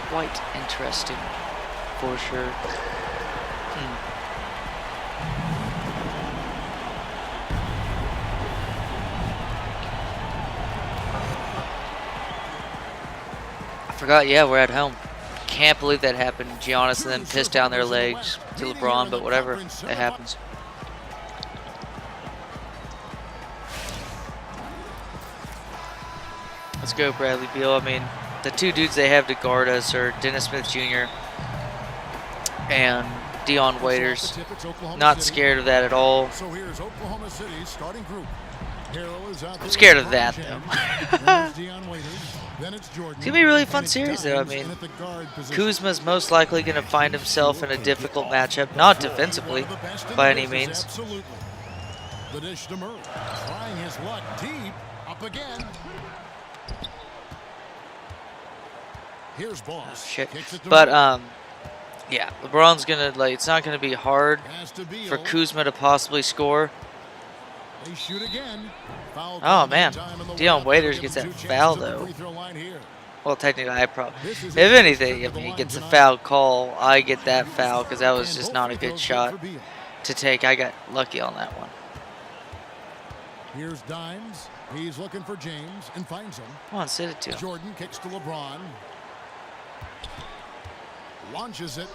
quite interesting, for sure. I forgot, yeah, we're at home. Can't believe that happened. Giannis and then pissed down their legs to LeBron, but whatever, it happens. Let's go, Bradley Beal. I mean, the two dudes they have to guard us are Dennis Smith Jr. and Dion Waiters. Not scared of that at all. I'm scared of that, though. It's going to be a really fun series, though. I mean, Kuzma's most likely going to find himself in a difficult matchup, not defensively, by any means. The dish to Murray, trying his luck deep, up again. Here's Boss. Shit. But, yeah, LeBron's going to, like, it's not going to be hard for Kuzma to possibly score. They shoot again. Oh, man. Dion Waiters gets that foul, though. Well, technically, if anything, if he gets a foul call, I get that foul because that was just not a good shot to take. I got lucky on that one. Here's Dimes. He's looking for James and finds him. Come on, sit it to him. Jordan kicks to LeBron. Launches it.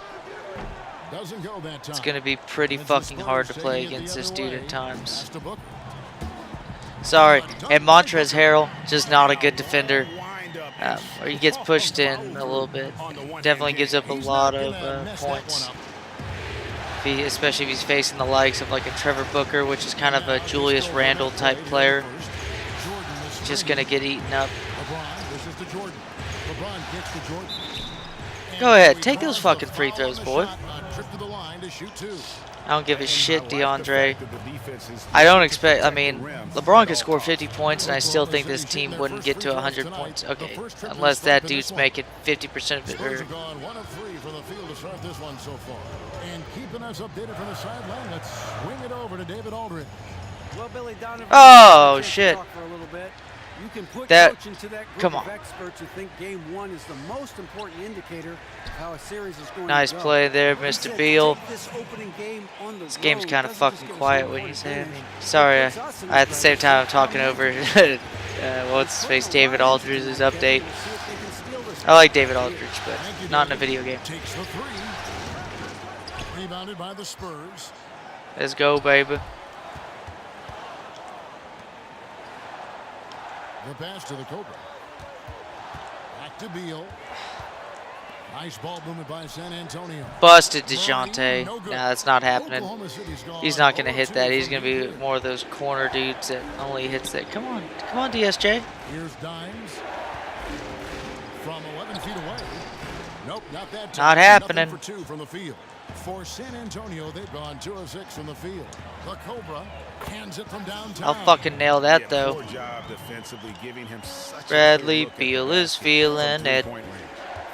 Doesn't go that time. It's going to be pretty fucking hard to play against this dude at times. Sorry. And Montrezl Harrell, just not a good defender. Or he gets pushed in a little bit. Definitely gives up a lot of points. Especially if he's facing the likes of like a Trevor Booker, which is kind of a Julius Randle type player. Just going to get eaten up. Go ahead, take those fucking free throws, boy. I don't give a shit, DeAndre. I don't expect, I mean, LeBron could score 50 points, and I still think this team wouldn't get to 100 points. Okay, unless that dude's making 50% of it. And keeping us updated from the sideline, let's swing it over to David Aldridge. Oh, shit. You can put that, into that group come on. Of experts who think game one is the most important indicator of how a series is going nice to go. play there, Mr. Beal. This game's kind of fucking quiet when you say it. I mean, sorry, at the same time I'm talking over what's his face, David Aldridge's update. I like David Aldridge, but not in a video game. Rebounded by the Spurs. Let's go, baby. The pass to the Cobra. Back to Beal. Nice ball movement by San Antonio. Busted DeJounte. Nah, that's not happening. He's not going to hit that. He's going to be more of those corner dudes that only hits that. Come on, DSJ. Here's Dimes. From 11 feet away. Nope, not that time. Not happening. For two from the field. For San Antonio, they've gone 2 of 6 from the field. The Cobra hands it from downtown. I'll fucking nail that, though. Bradley Beal is feeling it.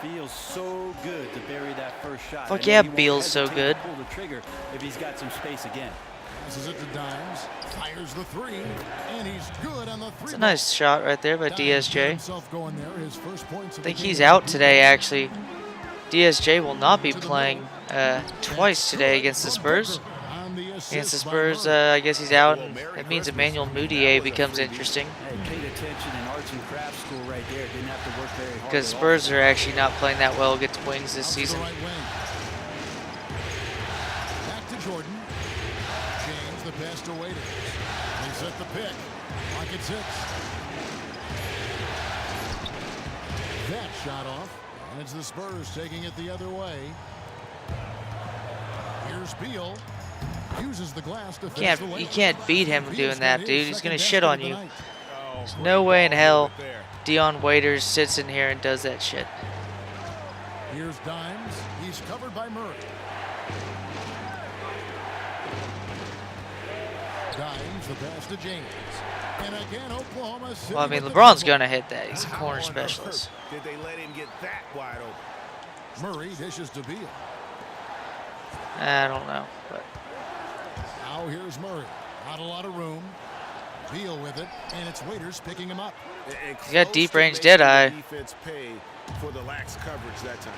Feels so good to bury that first shot. Fuck yeah, Beal's so good. Pull the trigger if he's got some space again. Passes it to Dimes. Fires the three, and he's good on the three. It's a nice shot right there by DSJ. I think he's out today, actually. DSJ will not be playing twice today against the Spurs. Against the Spurs, I guess he's out. And it means Emmanuel Mudiay becomes interesting. Because Spurs are actually not playing that well against Wings this season. Back to Jordan. James, the pass to Waiters. They set the pick. Pocket 6. That shot off. And it's the Spurs taking it the other way. Here's Beal. Uses the glass to You can't beat him doing that, dude. He's going to shit on you. There's no way in hell Dion Waiters sits in here and does that shit. Here's Dimes. He's covered by Murray. Dimes, the pass to James. And again, Oklahoma City. Well, I mean, LeBron's going to hit that. He's a corner specialist. Did they let him get that wide open? Murray dishes to Beal. I don't know. But now here's Murray. Not a lot of room. Beal with it, and it's Waiters picking him up. He's got deep range dead eye. Defense pay for the lax coverage that time.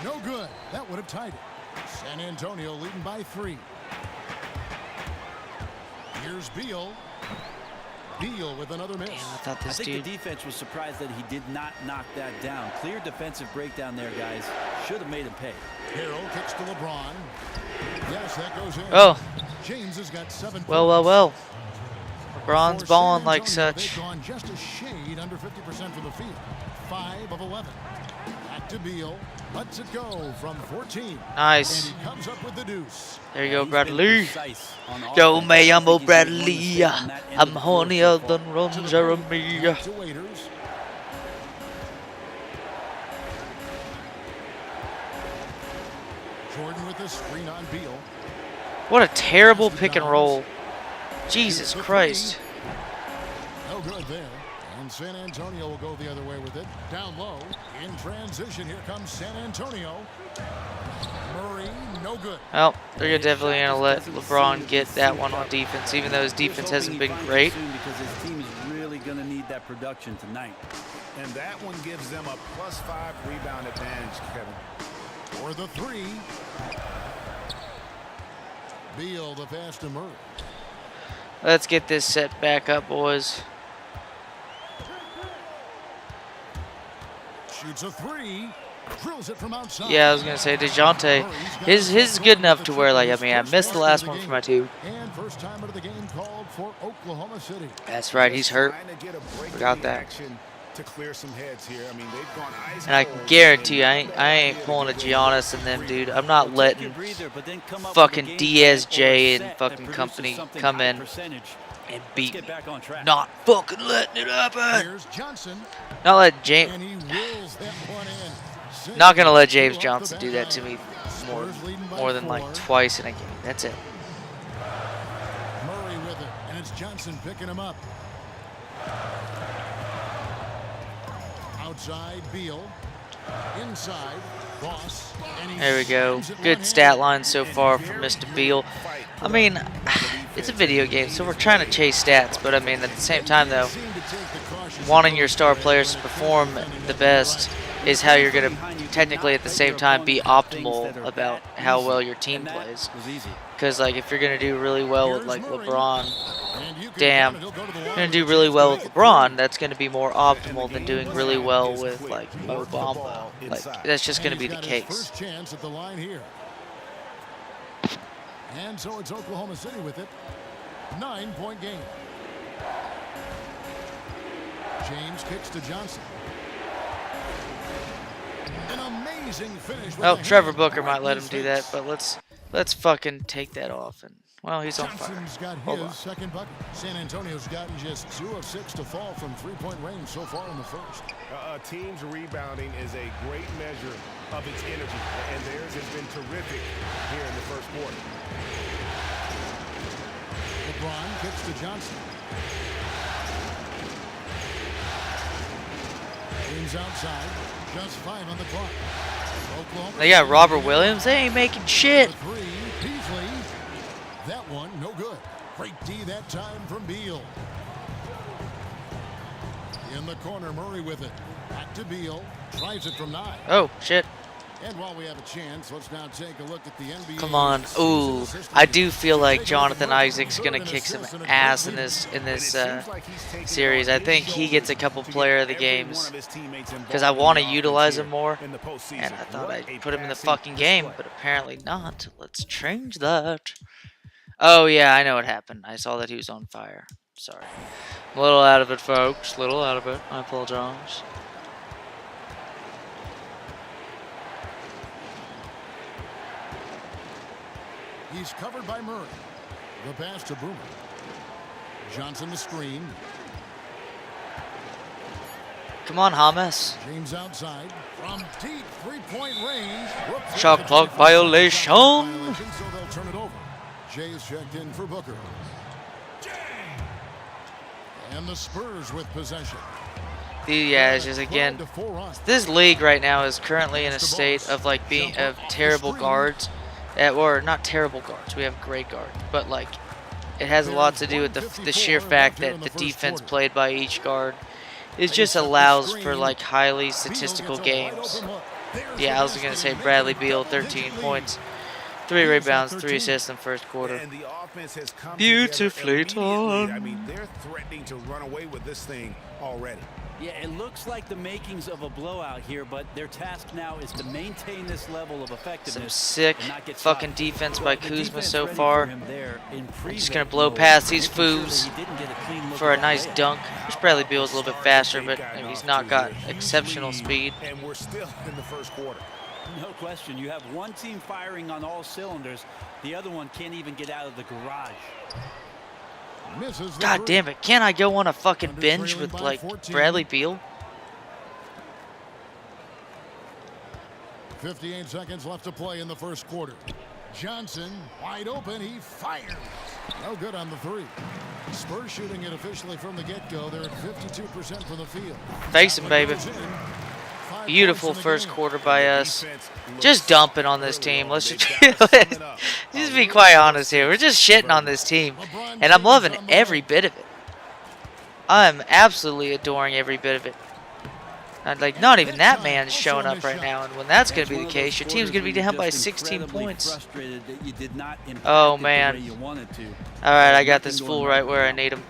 No good. That would have tied it. San Antonio leading by 3. Here's Beal. Beal with another miss. Damn, I thought I this think dude. the defense was surprised that he did not knock that down. Clear defensive breakdown there, guys. Should have made him pay. Harrell kicks to LeBron. Yes, that goes in. Oh, James has got 7 well. LeBron's For balling San like Antonio, such. They've gone just a shade under 50% from the field. 5 of 11. Back to Beal. Lets it go from 14. Nice. And he comes up with the deuce. There you go, He's been Bradley. precise on Yo, offense. me, I'm I think he's made one Bradley. mistake on that end I'm of the floor hornier so far. than Ron To the Jeremy. Back to Waiters. Jordan with the screen on Beal. What a terrible pick and roll. Jesus Christ. No good there. And San Antonio will go the other way with it. Down low. In transition, here comes San Antonio. Murray, no good. Well, they're definitely going to let LeBron get that one on defense, even though his defense hasn't been great. Because his team is really going to need that production tonight. And that one gives them a +5 rebound advantage, Kevin. For the 3. Beal the pass to Murray. Let's get this set back up, boys. Shoots a 3. Drills it from outside. Yeah, I was going to say, DeJounte, his is good enough to where, like, I mean, I missed the last one for my 2. And first time out of the game called for Oklahoma City. That's right, he's hurt. Trying to get a break Forgot in the that. action to clear some heads here. I mean, they've gone ice And I cold can guarantee you, in I ain't pulling a Giannis and them, dude. I'm not letting Breather, but then come up with a fucking game DSJ plan or a and set fucking that produces company something come high in percentage. and Let's beat get me. back on track. Not fucking letting it happen. Here's Johnson. Not let James. And he wills that one in. Not gonna let James Johnson do that to me Spurs leading by more than 4. like twice in a game. That's it. Murray with it, and it's Johnson picking him up. Outside, Beal. Inside, Ross. And he There we go. slams it Good one-handed. stat line so far from Mr. Beal. I mean, it's a video game, so we're trying to chase stats, but I mean, at the same time, though, Seem to take the cautious wanting your approach star there, players to perform the best is how you're going to technically at the same time be optimal about how well your team plays. Because, like, if you're going to do really well with, like, LeBron, And you can damn, count it, he'll go to the you're line going to do with really James well with Smith. LeBron, that's going to be more optimal than doing really well with, like, Mo Bamba. Like, that's just going to And be he's the got his case. First chance at the line here. And so it's Oklahoma City with it. 9-point game. James kicks to Johnson. An amazing finish. with Oh, the Trevor hand Booker right might in let him his do that, face. but let's fucking take that off. And well, he's on fire. Johnson's got Hold on. his second bucket. San Antonio's gotten just 2 of 6 to fall from 3-point range so far in the first. A team's rebounding is a great measure of its energy, and theirs has been terrific here in the first quarter. LeBron kicks to Johnson. James outside. Just 5 on the clock. Oklahoma They got City Robert leading Williams. They ain't making by shit. 3. Beasley. That one, no good. Great D that time from Beal. In the corner, Murray with it. Back to Beal. Tries it from 9. Oh, shit. And while we have a chance, let's now take a look at the NBA. Come on. season Ooh, assist I leader. do feel like Take a look at Jonathan Murray, Isaac's third gonna in kick some assists and a ass great in this leader. series. I think he gets a couple player of the games because I want to utilize him more, and I thought I'd put him in the fucking game, but apparently not. Let's change that. Oh yeah, I know what happened. I saw that he was on fire. Sorry. I'm a little out of it, folks. A little out of it. I apologize. He's covered by Murray. The pass to Boomer. Johnson the screen. Come on, Hamas. James outside from deep 3-point range. Whoops, Shot there's a clock 25 violation. violation, so they'll turn it over. Jay is checked in for Booker. And the Spurs with possession. Yeah, it's just again, 12 to 4 on. this league right now is currently in a state of like being of terrible guards, or not terrible guards. We have great guards, but like it has a lot to do with the sheer fact that the defense played by each guard. It just allows for like highly statistical games. Yeah, I was going to say Bradley Beal, 13 points, 3 rebounds, 3 assists in the first quarter. And the offense has come Beautifully together immediately. done. I mean, they're threatening to run away with this thing already. Yeah, it looks like the makings of a blowout here, but their task now is to maintain this level of effectiveness. Some sick and not get fucking stopped. defense So by the Kuzma defense so ready for far. him there in I'm just prevent going to blow mode, past these making sure that foos he didn't get a clean look for a at nice the layup. dunk. Wish Bradley Beal was a little bit faster, but he's not got exceptional speed. And we're still in the first quarter. No question. You have one team firing on all cylinders. The other one can't even get out of the garage. Misses the God three. damn it. Can't I go on a fucking Thunder binge trailing with by like 14. Bradley Beal? 58 seconds left to play in the first quarter. Johnson wide open. He fires. No good on the three. Spurs shooting it officially from the get-go. They're at 52% from the field. Face him, baby. Goes in. 5 Beautiful points in the first game. quarter by us. Defense looks Just dumping on this team. Let's just be quite honest here. We're just shitting on this team. And I'm loving every bit of it. I'm absolutely adoring every bit of it. And like, not even that man's showing up right now. And when that's going to be the case, your team's going to be down by 16 points. Frustrated that you did not impact Oh, it the man. way you wanted to. All right, I got this fool right where I need him.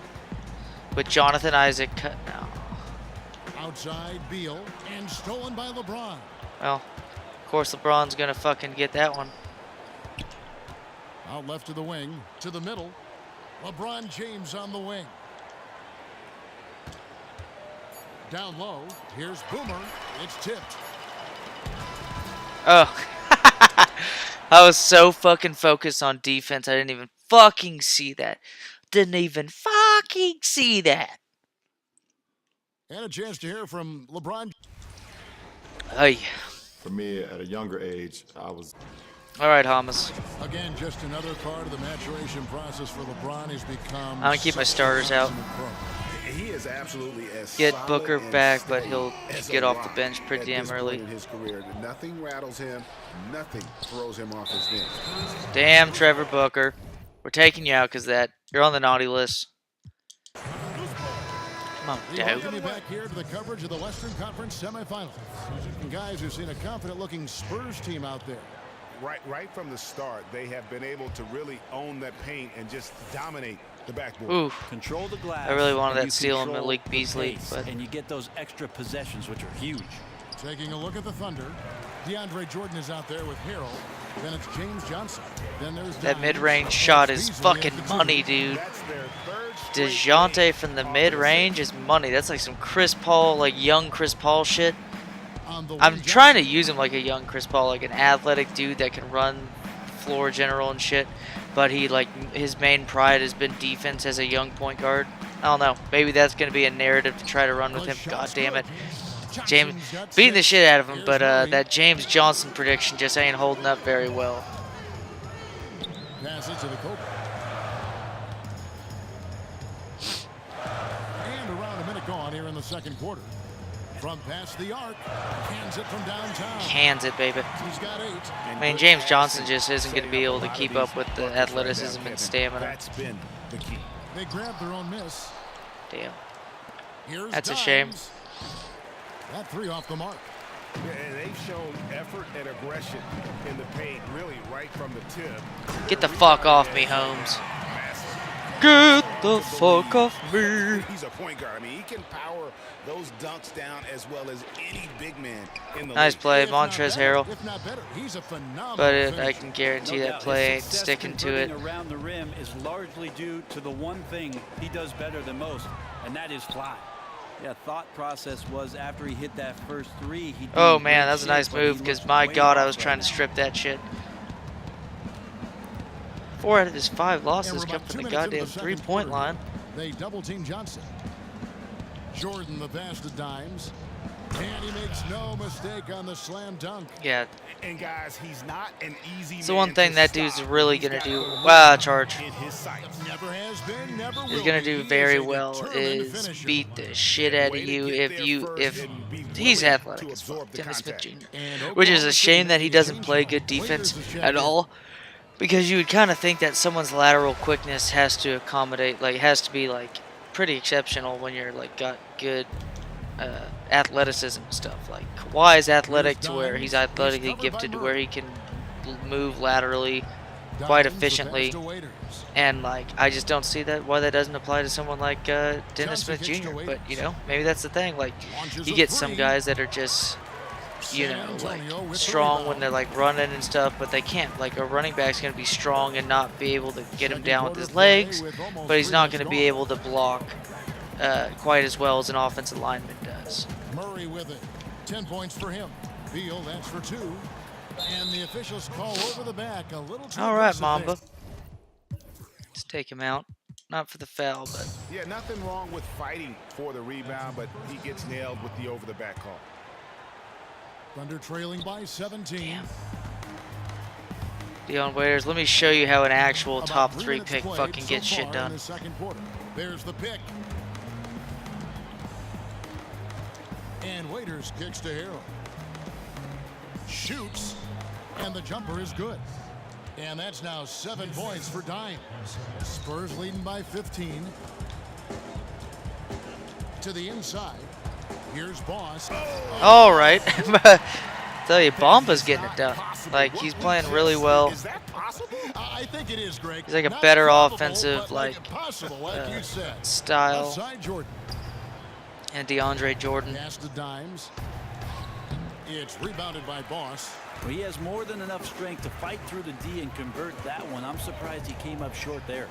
With Jonathan Isaac cut now. Outside Beal and stolen by LeBron. Well, of course LeBron's going to fucking get that one. Out left to the wing, to the middle. LeBron James on the wing. Down low, here's Boomer. It's tipped. Oh. I was so fucking focused on defense, I didn't even fucking see that. Didn't even fucking see that. And a chance to hear from LeBron. Hey. For me, at a younger age, I was All right, Hamas. Again, just another part of the maturation process for LeBron. He's become. I'm gonna keep my starters out. He is absolutely as Get solid Booker and back, but steady he'll as get a off the rock bench pretty at damn this early. point in his career. Nothing rattles him. Nothing throws him off his game. Damn, Trevor Booker. We're taking you out because that. You're on the naughty list. Come on, We dude. welcome you back here to the coverage of the Western Conference semifinals. And guys, who've seen a confident-looking Spurs team out there. Right from the start, they have been able to really own that paint and just dominate the backboard. Ooh. Control the glass. I really wanted and that you steal in control Malik the Beasley, pace, but- and you get those extra possessions, which are huge. Taking a look at the Thunder. DeAndre Jordan is out there with Harrell. Then it's James Johnson. Then there's That Dimes. mid-range shot is Beasley fucking at the two. money, dude. That's their third straight DeJounte game from the off mid-range is money. That's like some Chris Paul, like young Chris Paul shit. On the I'm wing, trying to Johnson. use him like a young Chris Paul, like an athletic dude that can run floor general and shit. But he, like, his main pride has been defense as a young point guard. I don't know. Maybe that's going to be a narrative to try to run with him. God damn it. James beating the shit out of him, but that James Johnson prediction just ain't holding up very well. Pass it to the Cobra. And around a minute gone here in the second quarter. From past the arc, hands it from downtown. Cans it, baby. He's got 8. I mean, James Johnson just isn't going to be able to keep up with the athleticism and stamina. That's been the key. They grab their own miss. Damn. Here's That's a shame. Dimes. That 3 off the mark. Yeah, and they've shown effort and aggression in the paint, really right from the tip. Get the fuck off me, Holmes. Get the fuck off me. He's a point guard. I mean, he can power those dunks down as well as any big man in the Nice league. play, If not Montrezl better, Harrell. if not better, he's a phenomenal But I finisher. can guarantee No that doubt. play His ain't success sticking to it. converting around the rim is largely due to the one thing he does better than most, and that is fly. Yeah, thought process was after he hit that first 3. He Oh didn't man, break that's a shit, nice but he move because looked my way god, I off was right trying to now. strip that shit. 4 out of his 5 And losses we're come about 2 from the minutes into goddamn the second 3-point quarter. line. They double team Johnson. Jordan the pass to Dimes. And he makes no mistake on the slam dunk. Yeah, And guys, he's not an easy it's the one man thing to that dude's stop. really He's gonna got do. a Wow, weapon charge. in his sights. Never has been, never will He's gonna be. do He very is a well determined is finisher. beat the shit out of Way to you get if there you first if and be he's willing athletic to as fuck, absorb the Dennis Smith contact. Jr. And Which is Oklahoma a shame that he City doesn't change play now. good defense Lakers have checked at in. all. Because you would kind of think that someone's lateral quickness has to accommodate, like, has to be like pretty exceptional when you're like got good athleticism and stuff. Like Kawhi is athletic to where he's athletically gifted to where he can move laterally quite efficiently, and like I just don't see that why that doesn't apply to someone like Dennis Smith Jr. But you know, maybe that's the thing. Like you get some guys that are just, you know, like strong when they're like running and stuff, but they can't. Like a running back's gonna be strong and not be able to get him down with his legs, but he's not gonna be able to block quite as well as an offensive lineman does. Murray with it. 10 points for him. Beal, that's for 2. And the officials call over the back a little too All right, aggressive Mamba. there. Let's take him out. Not for the foul, but Yeah, nothing wrong with fighting for the rebound, but he gets nailed with the over-the-back call. Thunder trailing by 17. Dion Waiters, let me show you how an actual About top 3 3 minutes pick played fucking so gets shit far in done. the second quarter. There's the pick. And Waiters kicks to Harrell. Shoots. And the jumper is good. And that's now 7 points for Dimes. Spurs leading by 15. To the inside. Here's Boss. All right. Tell you, Bamba's getting it done. Like, he's playing really well. Is that possible? I think it is, Greg. He's like a Not better probable, offensive, but like, possible, like you said. style. Outside Jordan. And DeAndre Jordan. Pass to Dimes. It's rebounded by Boss. Well, he has more than enough strength to fight through the D and convert that one. I'm surprised he came up short there.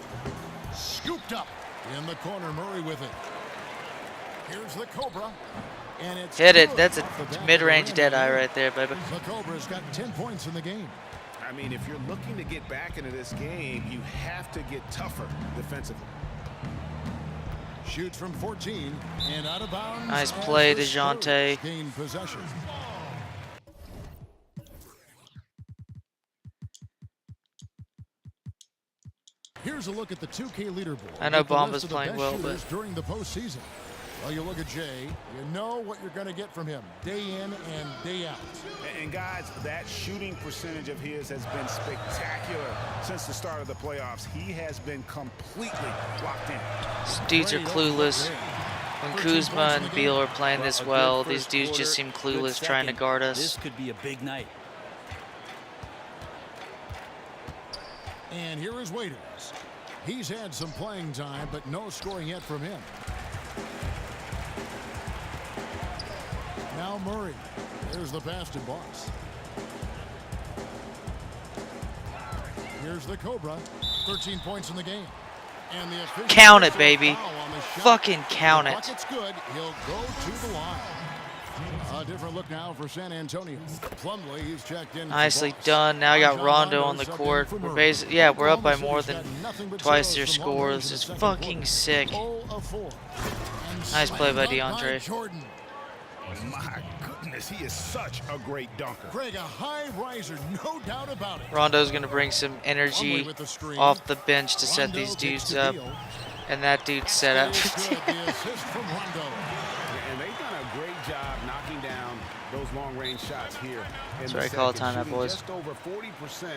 Scooped up in the corner. Murray with it. Here's the Cobra. And it's Hit it. good That's a off the back of mid-range the dead rim. eye right there, baby. The Cobra's got 10 points in the game. I mean, if you're looking to get back into this game, you have to get tougher defensively. Shoots from 14 and out of bounds. Nice as play, the Spurs DeJounte. gain possession. Here's a look at the 2K leaderboard. I know with the Bamba's list of the playing best well, shooters but during the postseason. Well, you look at Jay, you know what you're going to get from him day in and day out. And guys, that shooting percentage of his has been spectacular since the start of the playoffs. He has been completely locked in. these dudes are clueless. When Kuzma and Beal are playing this well, these dudes just seem clueless trying to guard This us. could be a big night. And here is Waiters. He's had some playing time, but no scoring yet from him. Now Murray. There's the pass to Boss. Here's the Cobra. 13 points in the game. And the official Count it, gets a baby. foul on the shot. Fucking count The it. bucket's good. He'll go to the line. A different look now for San Antonio. Plumlee, he's checked in. Nicely done. Now I got Rondo on the court. We're basically, yeah, we're up by more than twice your score. This is fucking sick. Nice play by DeAndre. Jordan. My goodness, he is such a great dunker. Greg, a high riser, no doubt about it. Rondo's going to bring some energy off the bench to set these dudes up. And that dude set up. It's good, the assist from Rondo. And they've done a great job knocking down those long-range shots here. That's what I call a timeout, shooting boys. Just over 40%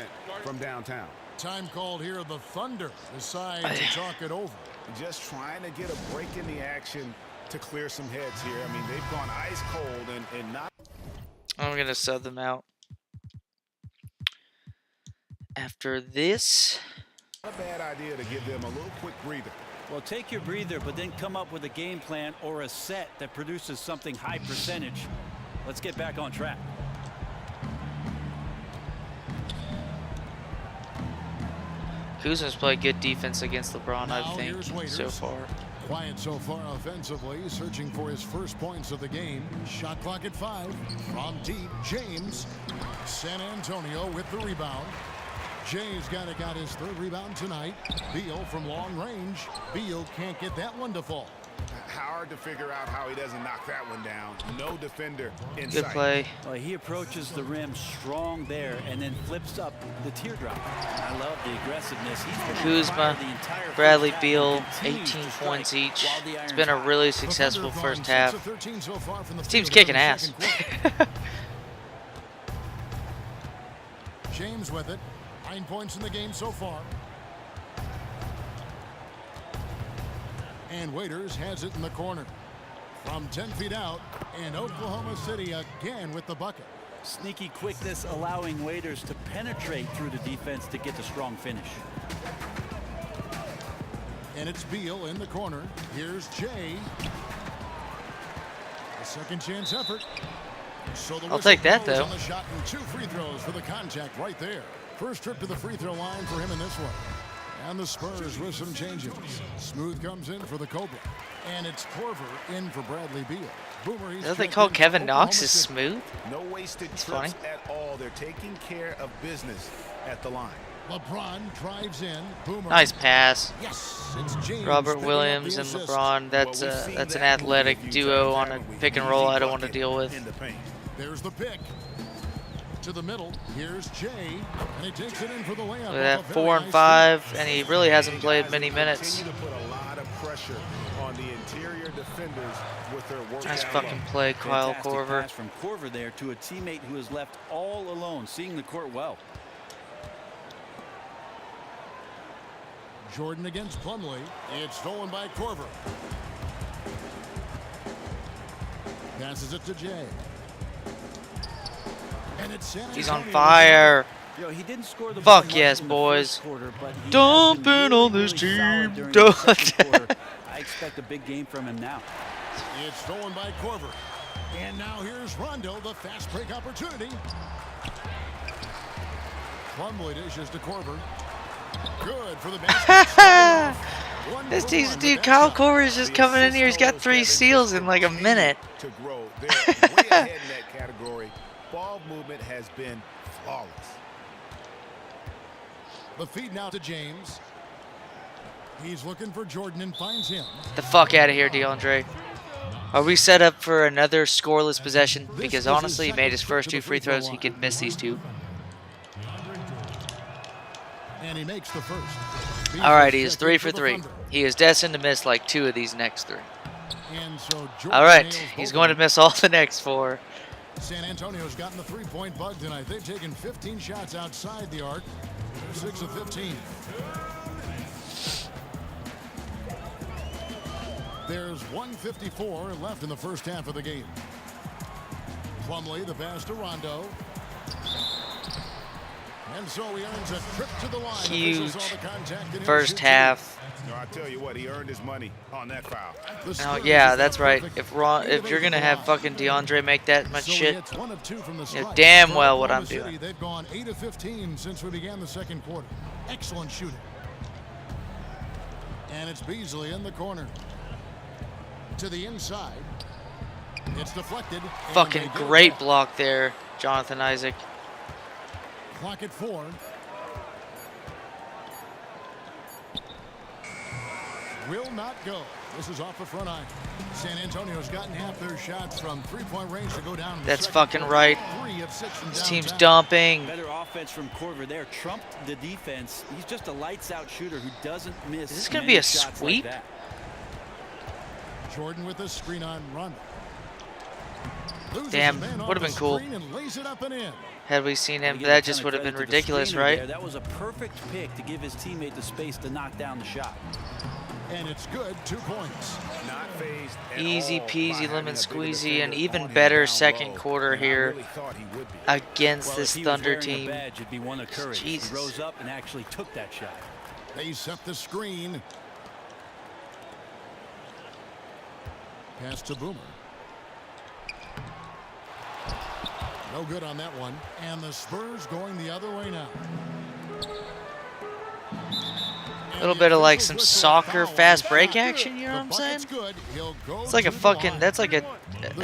from downtown. Time called here. The Thunder decide to talk it over. Just trying to get a break in the action to clear some heads here. I mean, they've gone ice cold and not. I'm going to sub them out. After this, Not a bad idea to give them a little quick breather. Well, take your breather, but then come up with a game plan or a set that produces something high percentage. Let's get back on track. Kuzma's played good defense against LeBron, I Now think, here's Waiters. so far. Quiet so far offensively, searching for his first points of the game. Shot clock at 5. From deep, James. San Antonio with the rebound. Jay's got his third rebound tonight. Beal from long range. Beal can't get that one to fall. Hard to figure out how he doesn't knock that one down. No defender in Good sight. play. Well, he approaches the rim strong there and then flips up the teardrop. I love the aggressiveness. He's been on Kuzma, fire the entire first Bradley half Beal, and continues 18 to strike points each. while the It's iron's been a hot. really The successful Thunder first gone 6 half. of 13 so far from the This team's field kicking in the ass. second quarter. James with it. 9 points in the game so far. And Waiters has it in the corner. From 10 feet out, and Oklahoma City again with the bucket. Sneaky quickness allowing Waiters to penetrate through the defense to get the strong finish. And it's Beal in the corner. Here's Jay. A second chance effort. So the I'll take that, though. On the shot and 2 free throws for the contact right there. First trip to the free throw line for him in this one. And the Spurs with some changes. Smooth comes in for the Cobra. And it's Corver in for Bradley Beal. Boomer, Is that what they call Kevin Knox is smooth? No wasted trips funny. at all. They're taking care of business at the line. LeBron drives in. Boomer. Nice pass. Yes, it's James Robert picking up Williams the and assist. LeBron. That's an athletic duo on a pick and roll I don't want to deal with. In the paint. There's the pick. To the middle. Here's Jay. And he takes it in for the layup. Look at Off that, a 4 very and nice 5, and he really hasn't played many Guys, minutes. Continue to put a lot of pressure on the interior defenders with their work. Nice down fucking low. play, Kyle Fantastic Korver. pass from Korver there to a teammate who is left all alone, seeing the court well. Jordan against Plumlee. It's stolen by Corver. Passes it to Jay. And it's San He's on Antonio. fire. You know, he didn't score the Fuck ball yes, in the boys. first quarter, but he has Dumping been on really, this really solid team. during the second quarter. I expect a big game from him now. It's stolen by Corver. And now here's Rondo, the fast break opportunity. Plumlee dishes to Corver. Good for the basket. This dude, Kyle Korver is just coming in here. He's got 3 steals in like a minute. To grow. They're way ahead in that category. Ball movement has been flawless. The feed now to James. He's looking for Jordan and finds him. The fuck out of here, DeAndre. Are we set up for another scoreless possession? Because honestly, he made his first 2 free throws. He could miss these 2. And he makes the first. All right, he is 3 for 3. He is destined to miss like 2 of these next 3. And so Jordan All right, nails he's both going to of them. miss all the next 4. San Antonio's gotten the 3-point bug tonight. They've taken 15 shots outside the arc. 6 of 15. There's 1:54 left in the first half of the game. Plumlee, the pass to Rondo. And so he earns a trip to the line. Huge Officials saw the contact and first he'll shoot half. No, I tell you what, he earned his money on that foul. The Oh Spurs yeah, is that's now right. perfect. If you're gonna have fucking DeAndre make that much So he shit, hits 1 of 2 from the you know stripe. damn For well what Oklahoma I'm City, doing. They've gone 8 of 15 since we began the second quarter. Excellent shooting. And it's Beasley in the corner. To the inside. It's deflected. and Fucking they get it great back. block there, Jonathan Isaac. Clock at 4. Will not go. This is off the front eye. San Antonio's gotten half their shots from 3-point range to go down. in the That's second fucking quarter. right. 3 of 6 from This team's downtown. dumping. Better offense from Korver there. Trumped the defense. He's just a lights-out shooter who doesn't miss. Is this gonna many be a shots sweep? Like that. Jordan with a screen on Rondo. Loses Damn, his man off would've the been cool. screen and lays it up and in. Had we seen him, Gotta give a that ton just of would have been credit to the ridiculous, screener right? there. That was a perfect pick to give his teammate the space to knock down the shot. And it's good. 2 points. Not phased at Easy all peasy by having lemon a bigger squeezy, and defender even on him better down second low. quarter And I here really thought he would be. against Well, this if he was Thunder wearing a team. badge, it'd be one of courage. Jesus. He rose up and actually took that shot. They set the screen. Pass to Boomer. No good on that one. And the Spurs going the other way now. A little bit of like some soccer fast break action, you know what I'm saying? It's like a fucking, that's like a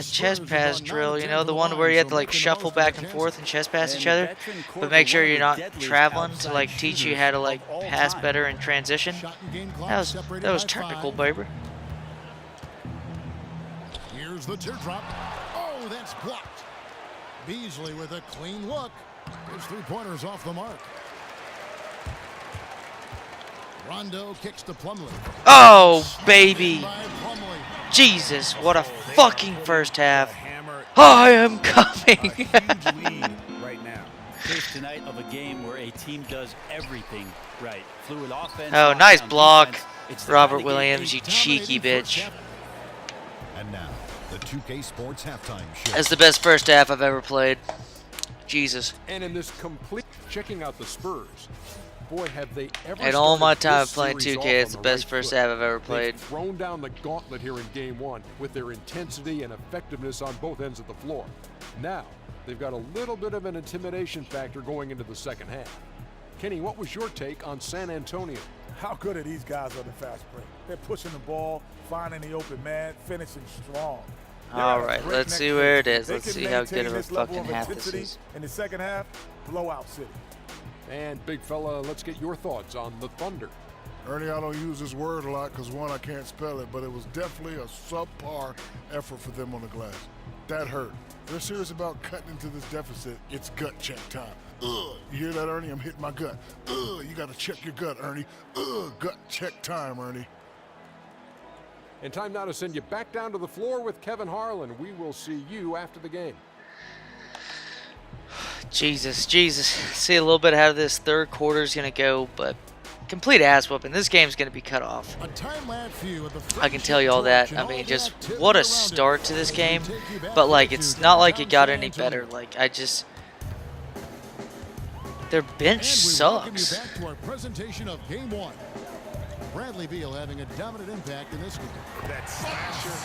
chest pass drill, you know, the one where you have to like shuffle back and forth and chest pass each other, but make sure you're not traveling to like teach you how to like pass better in transition. That was technical, baby. Here's the teardrop. Oh, that's blocked. Beasley with a clean look. His 3-pointers off the mark. Rondo kicks to Plumlee. Oh, baby. By Plumlee. Jesus, what a fucking first half. Hammer I am coming. a huge lead right now. Case tonight of a game where a team does everything right. Fluid offense. Oh, nice lockdown block, defense. It's Robert They Williams, you cheeky dominated first bitch. half. And now, the 2K Sports halftime show. That's the best first half I've ever played. Jesus. And in this complete checking out the Spurs, boy, have they ever In all my started time this playing series 2K, off it's on the the best right first foot. half I've ever played. They've thrown down the gauntlet here in game one with their intensity and effectiveness on both ends of the floor. Now, they've got a little bit of an intimidation factor going into the second half. Kenny, what was your take on San Antonio? How good are these guys on the fast break? They're pushing the ball, finding the open man, finishing strong. They're All at a right, breakneck let's see where it pace. is. They Let's can see how maintain good of a this level fucking half this intensity is. in the second half, blowout city. And big fella, let's get your thoughts on the Thunder. Ernie, I don't use this word a lot because, one, I can't spell it, but it was definitely a subpar effort for them on the glass. That hurt. If they're serious about cutting into this deficit, it's gut check time. Ugh, you hear that, Ernie? I'm hitting my gut. Ugh, you got to check your gut, Ernie. Ugh, gut check time, Ernie. And time now to send you back down to the floor with Kevin Harlan. We will see you after the game. Jesus, Jesus. See a little bit how this third quarter is going to go, but complete ass whooping. This game's going to be cut off. A time-lapse view of the I can tell you all that. I mean, just what a start to this game. But, like, it's not like it got any better. Like, their bench sucks. Back to our presentation of game one. Bradley Beal having a dominant impact in this game.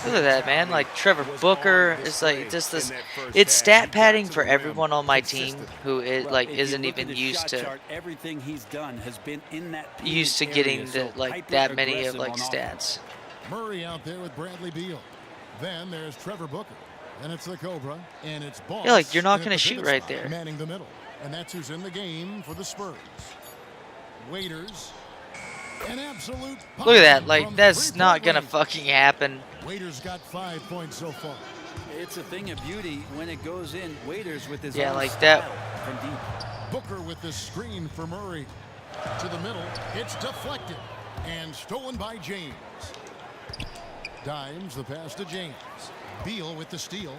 Look at that, man. Like, Trevor Booker is like just this. It's stat padding for everyone on my team who is like If you isn't look at even his used shot to chart, everything he's done has been in that used to area, getting so the like that many of hyper-aggressive like on stats. offense. Murray out there with Bradley Beal. Then there's Trevor Booker. And it's the Cobra. And it's Boss. Yeah, like, you're not at gonna the shoot pivot right spot, there. manning the middle. And that's who's in the game for the Spurs. Waiters. An absolute Look at that. bomb Like, from that's three-point not gonna range. fucking happen. Waiters got 5 points so far. It's a thing of beauty when it goes in. Waiters with his Yeah, own like that. style from deep. Booker with the screen for Murray. To the middle. It's deflected. And stolen by James. Dimes the pass to James. Beal with the steal.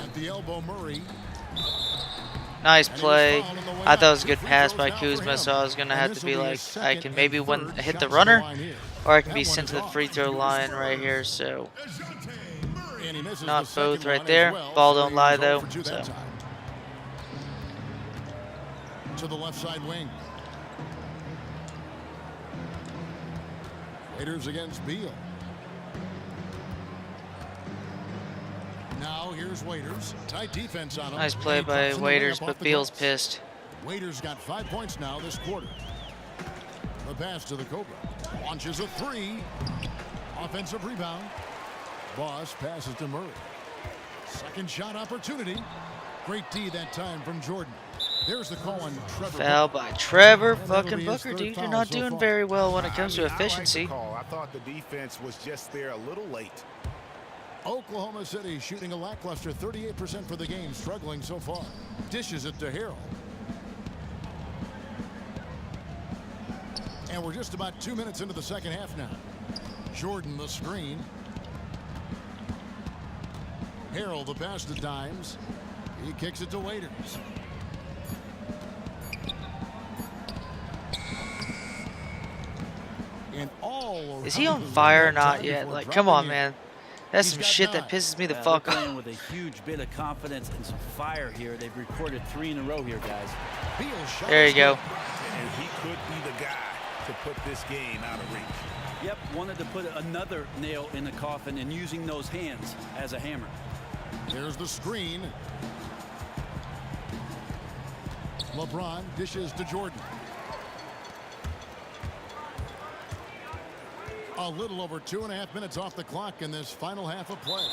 At the elbow, Murray. Nice play. I thought it was a good pass by Kuzma, so I was gonna have to be like, I can maybe hit the runner, or I can be sent to the free throw line right here. So not both right there. Ball don't lie though. So To the left side wing. Raiders against Beal. Now here's Waiters. Tight defense on him. nice play And he by drops in the Waiters, layup but off the Beal's glass. pissed. Waiters got 5 points now this quarter. The pass to the Cobra. Launches a three. Offensive rebound. Boss passes to Murray. Second shot opportunity. Great D that time from Jordan. There's the call on Trevor. Foul by Trevor And that'll fucking be his Booker, third dude. You're foul not so doing far. very well when it comes to I like the efficiency. call. I thought the defense was just there a little late. Oklahoma City shooting a lackluster 38% for the game, struggling so far. Dishes it to Harrell. And we're just about 2 minutes into the second half now. Jordan the screen. Harrell the pass to Dimes. He kicks it to Waiters. And all Is he on around fire or that not time yet? before Like, come on, dropping in. man. That's He's some got shit that 9. pisses me the Yeah, fuck they're off. playing with a huge bit of confidence and some fire here. They've recorded 3 in a row here, guys. Beal shot There is you go. good. And he could be the guy to put this game out of reach. Yep, wanted to put another nail in the coffin and using those hands as a hammer. There's the screen. LeBron dishes to Jordan. A little over 2.5 minutes off the clock in this final half of play.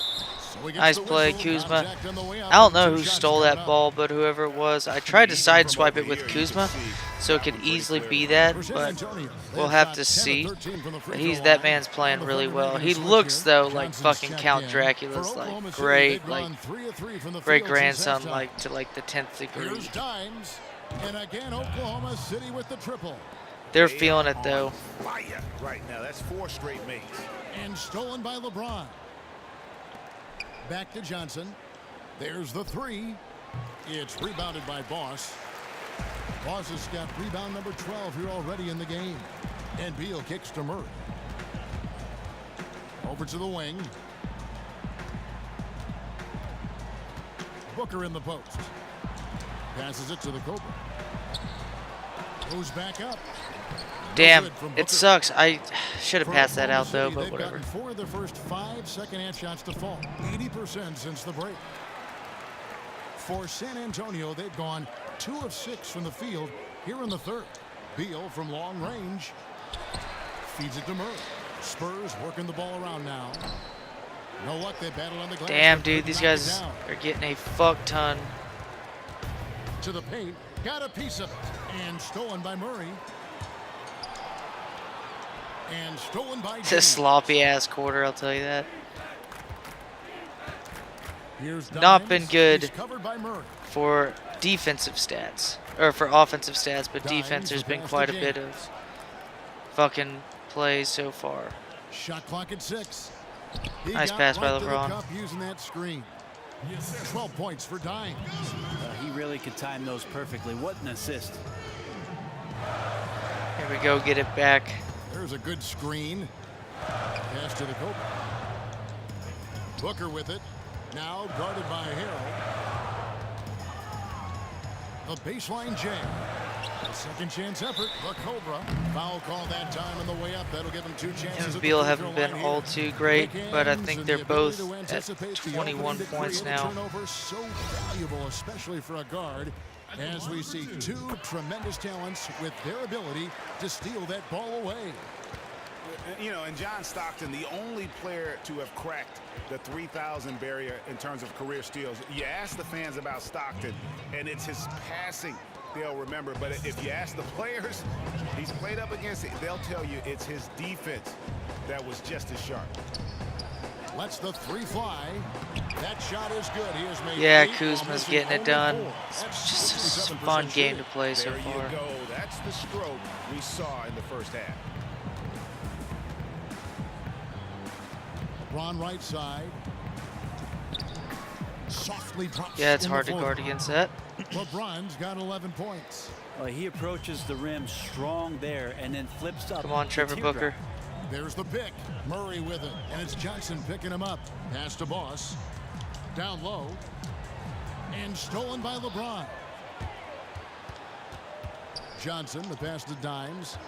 So he gets Nice the play, whistle. Kuzma. Contact on the way out. I don't know 2 who shots stole coming that up. ball, but whoever it was, I tried to sideswipe it with Kuzma, so it could easily be that, For San but Antonio, we'll they've have shot to 10 of see. 13 from the free He's throw that line. man's playing On the really Thunder well. making He a switch looks here. though like Johnson's fucking checked Count in. Dracula's For like Oklahoma City, great, they've like gone 3 of 3 from the great field since grandson, halftime. like to like the 10th degree. Here's Dimes, and again Oklahoma City with the triple. They're feeling it though. Fire right now. That's 4 straight makes. And stolen by LeBron. Back to Johnson. There's the three. It's rebounded by Boss. Boss has got rebound number 12 here already in the game. And Beal kicks to Murray. Over to the wing. Booker in the post. Passes it to the Cobra. Goes back up. Damn, it sucks. I should have passed that out though, but They've whatever. gotten 4 of their first 5 second-half shots to fall. 80% since the break. For San Antonio, they've gone 2 of 6 from the field here in the third. Beal from long range. Feeds it to Murray. Spurs working the ball around now. No luck, they battle on the glass. Damn, dude, these guys are getting a fuck ton. To the paint, got a piece of it, and stolen by Murray. And stolen by It's a sloppy ass quarter, I'll tell you that. Here's Not been Dimes. good He's covered by Murray. for defensive stats, or for offensive stats, but defense there's been quite a bit of fucking plays so far. Shot clock at 6. He Nice got pass by right to the LeBron. cup using that screen. 12 points for Dimes. He really could time those perfectly. What an assist. Here we go, get it back. There's a good screen. Pass to the Cobra. Booker with it. Now guarded by Harrell. The baseline jam. A second chance effort. The Cobra. Foul call that time on the way up. That'll give him 2 chances. Him at and the Beal free haven't throw been line all here. too great, Quick but I hands think and they're the ability both to at anticipate the 21 opening to points create a now. turnover. So valuable, especially for a guard, as we see 2 tremendous talents with their ability to steal that ball away. You know, and John Stockton, the only player to have cracked the 3,000 barrier in terms of career steals. You ask the fans about Stockton, and it's his passing they'll remember. But if you ask the players he's played up against, they'll tell you it's his defense that was just as sharp. Lets the 3 fly. That shot is good. He has made Yeah, 8, Kuzma's almost getting it only done. 4. It's That's just a 67% fun game shooting. to play so There far. you go. That's the stroke we saw in the first half. LeBron right side. Softly drops. Yeah, it's in hard the to floor. guard against that. LeBron's got 11 points. Well, he approaches the rim strong there and then flips up. Come on, the Trevor teardrop. Booker. There's the pick. Murray with it. And it's Johnson picking him up. Pass to Boss. Down low. And stolen by LeBron. Johnson, the pass to Dimes.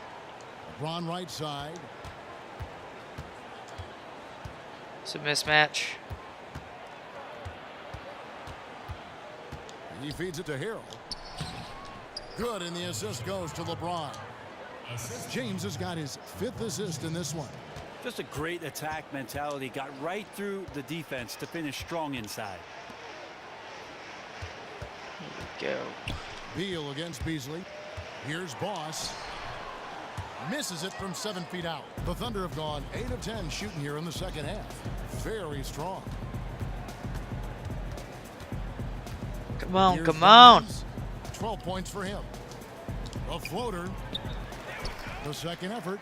LeBron right side. It's a mismatch. He feeds it to Harrell. Good, and the assist goes to LeBron. James has got his 5th assist in this one. Just a great attack mentality. Got right through the defense to finish strong inside. Go. Beal against Beasley. Here's Boss. Misses it from 7 feet out. The Thunder have gone 8 of 10 shooting here in the second half. Very strong. Come on, Here's come on. Dimes. 12 points for him. A floater. The second effort.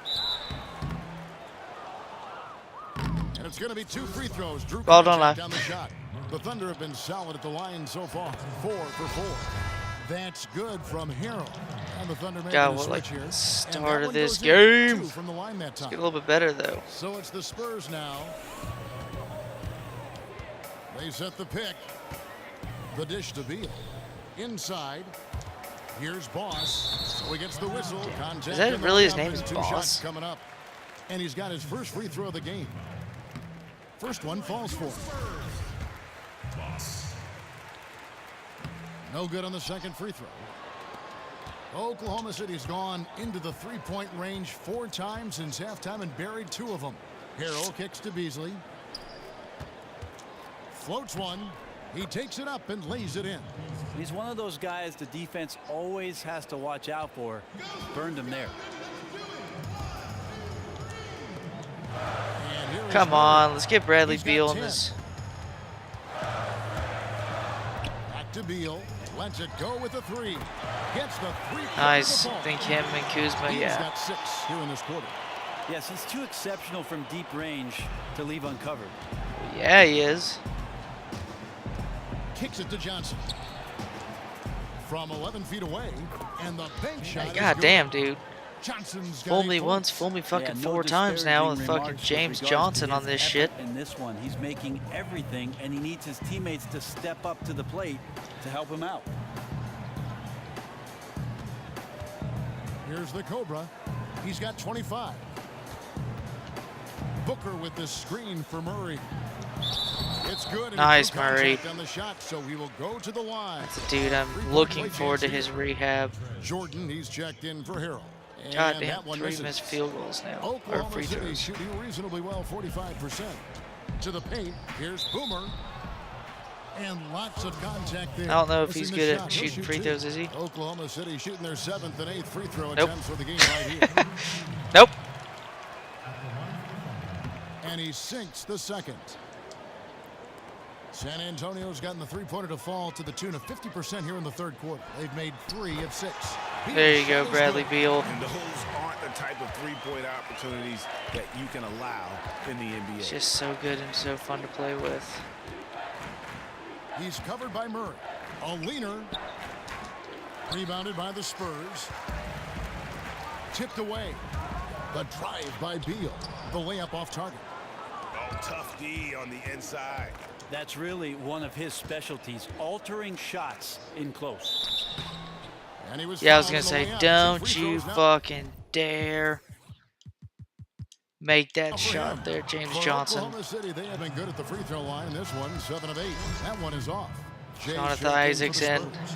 And it's going to be 2 free throws. Drew Well done, Contact lad. on the shot. The Thunder have been solid at the line so far. 4 for 4. That's good from Harrell. And the Thunder making God, a what, switch like, here. the start And that of one this goes in. game. 2 from the line that time. Get a little bit better though. So it's the Spurs now. They set the pick. The dish to Beal. Inside. Here's Boss. So he gets the whistle. Contact Is that in the really his layup, name and is 2 Boss? shots coming up. And he's got his first free throw of the game. First one falls for him. No good on the second free throw. Oklahoma City's gone into the 3-point range 4 times since halftime and buried 2 of them. Harrell kicks to Beasley. Floats one. He takes it up and lays it in. He's one of those guys the defense always has to watch out for. Burned him there. And here is Come Murray. on, let's get Bradley He's got Beal in 10. this. Back to Beal. Lets it go with a 3. Gets the 3. Nice. I think him and Kuzma, He's yeah. got 6 here in this quarter. Yes, he's too exceptional from deep range to leave uncovered. Yeah, he is. Kicks it to Johnson. From 11 feet away, and the bank shot. God damn, dude. Johnson's Fool me once, fool me fucking four times now with fucking James Johnson on this shit. In this one, he's making everything, and he needs his teammates to step up to the plate to help him out. Here's the Cobra. He's got 25. Booker with the screen for Murray. It's good. Nice, Murray. On the shot, so he will go to the line. That's a dude I'm looking forward to his rehab. Jordan, he's checked in for Harold. God damn, 3 missed field goals now. Or Oklahoma free City throws. shooting reasonably well, 45%. To the paint, here's Boomer. And lots of contact there. I don't know if Missing he's the good shot. at He'll shooting shoot free two. throws, is he? Oklahoma City shooting their 7th and 8th free throw Nope. attempts for the game right here. Nope. And he sinks the second. San Antonio's gotten the three-pointer to fall to the tune of 50% here in the third quarter. They've made 3 of 6. There you go, Bradley Beal. And those aren't the type of three-point opportunities that you can allow in the NBA. It's just so good and so fun to play with. He's covered by Murray. A leaner. Rebounded by the Spurs. Tipped away. The drive by Beal. The layup off target. Oh, tough D on the inside. That's really one of his specialties, altering shots in close. And he was Yeah, I was fouled gonna on the say, layup. don't Free you throws now. fucking dare make that For shot him. there, James For Johnson. Oklahoma City, they have been good at the free throw line. This one, 7 of 8. That one is off. Jay Jonathan checked in for the Isaacson. Spurs.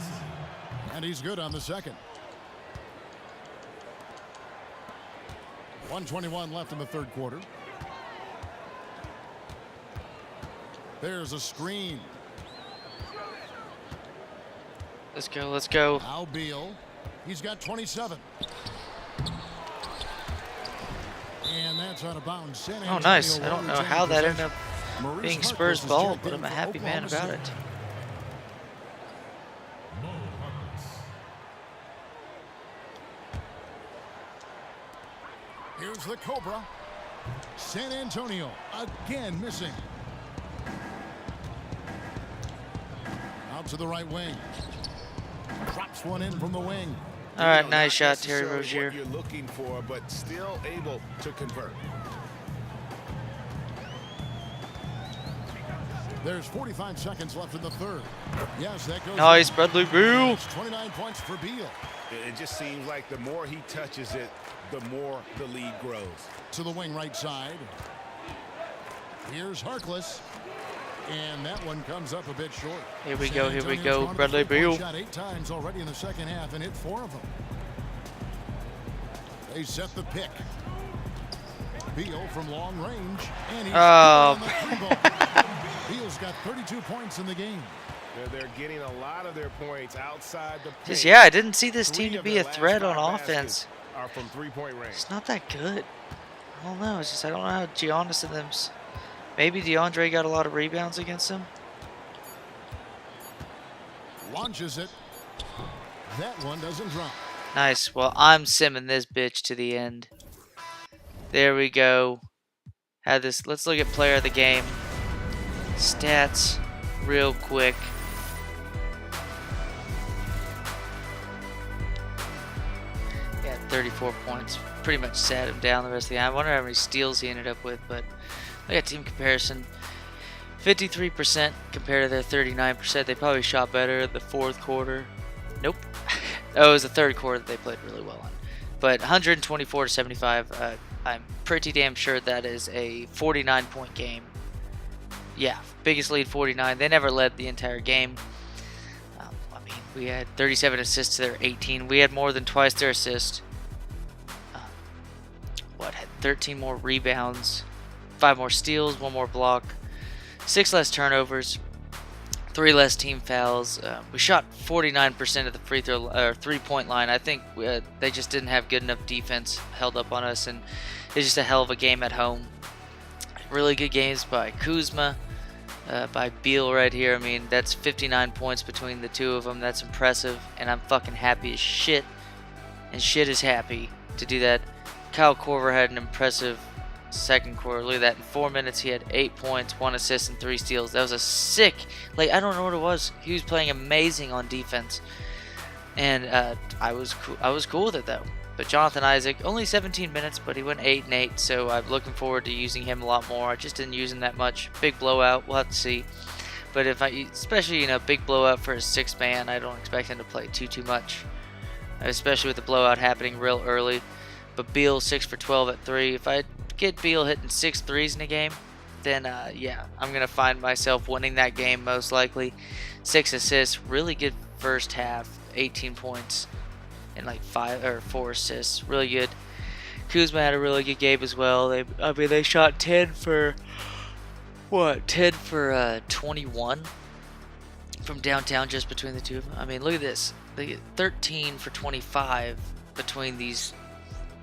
And he's good on the second. 1:21 left in the third quarter. There's a screen. Let's go, let's go. Al Beal. He's got 27. And that's out of bounds. San Oh, nice. Antonio I don't know will how that retain ended up possession. being Maurice Spurs Harkless is ball, checked but in I'm a for happy man Oklahoma about City. it. Here's the Cobra. San Antonio again missing. Out to the right wing. Drops one in from the wing. All right, Not nice shot, Terry necessarily Rozier. what you're looking for, but still able to convert. There's 45 seconds left in the third. Yes, that goes. Nice, in. Bradley Beal. It's 29 points for Beal. It just seems like the more he touches it, the more the lead grows. To the wing right side. Here's Harkless. And that one comes up a bit short. Here we San go, here we Antonio's go. gone to Bradley the three-point Beal. Shot 8 times already in the second half and hit 4 of them. They set the pick. Beal from long range. And he's Oh. on the three ball. Beal's got 32 points in the game. They're getting a lot of their points outside the paint. Just, yeah, I didn't see this team Three to of be their a last threat on 5 offense. baskets are from three-point range. It's not that good. I don't know. It's just I don't know how Giannis and them's. Maybe DeAndre got a lot of rebounds against him. Launches it. That one doesn't drop. Nice. Well, I'm simming this bitch to the end. There we go. Had this. Let's look at player of the game. Stats, real quick. Yeah, 34 points. Pretty much sat him down the rest of the game. I wonder how many steals he ended up with, but look at team comparison. 53% compared to their 39%. They probably shot better the fourth quarter. Nope. Oh, it was the third quarter that they played really well in. But 124 to 75. I'm pretty damn sure that is a 49-point game. Yeah, biggest lead 49. They never led the entire game. I mean, we had 37 assists to their 18. We had more than twice their assist. Had 13 more rebounds, 5 more steals, 1 more block, 6 less turnovers, 3 less team fouls. We shot 49% of the free throw or 3-point line. I think they just didn't have good enough defense held up on us, and it's just a hell of a game at home. Really good games by Kuzma, by Beal right here. I mean, that's 59 points between the two of them. That's impressive, and I'm fucking happy as shit, and shit is happy to do that. Kyle Korver had an impressive second quarter. Look at that. In 4 minutes, he had 8 points, 1 assist, and 3 steals. That was a sick. Like, I don't know what it was. He was playing amazing on defense, and I was cool with it though. But Jonathan Isaac, only 17 minutes, but he went 8 and 8. So I'm looking forward to using him a lot more. I just didn't use him that much. Big blowout. We'll have to see. But especially big blowout for a 6-man, I don't expect him to play too much, especially with the blowout happening real early. But Beal 6 for 12 at 3. If I get Beal hitting 6 threes in a game, then yeah, I'm gonna find myself winning that game most likely. 6 assists, really good first half, 18 points, and like 4 assists, really good. Kuzma had a really good game as well. They shot 10 for 21 from downtown just between the two of them. I mean, look at this. They get 13 for 25 between these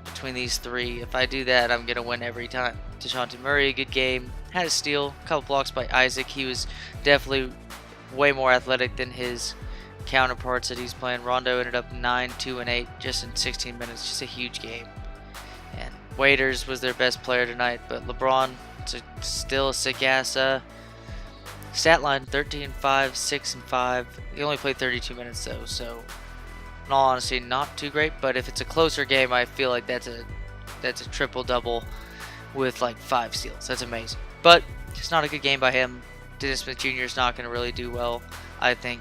three. If I do that, I'm gonna win every time. DeJounte Murray, a good game. Had a steal, a couple blocks by Isaac. He was definitely way more athletic than his counterparts that he's playing. Rondo ended up 9, 2, and 8 just in 16 minutes. Just a huge game. And Waiters was their best player tonight, but LeBron, still a sick ass stat line: 13, 5, 6, and 5. He only played 32 minutes though, so in all honesty, not too great. But if it's a closer game, I feel like that's a triple double with like 5 steals. That's amazing. But it's not a good game by him. Dennis Smith Jr. is not going to really do well, I think.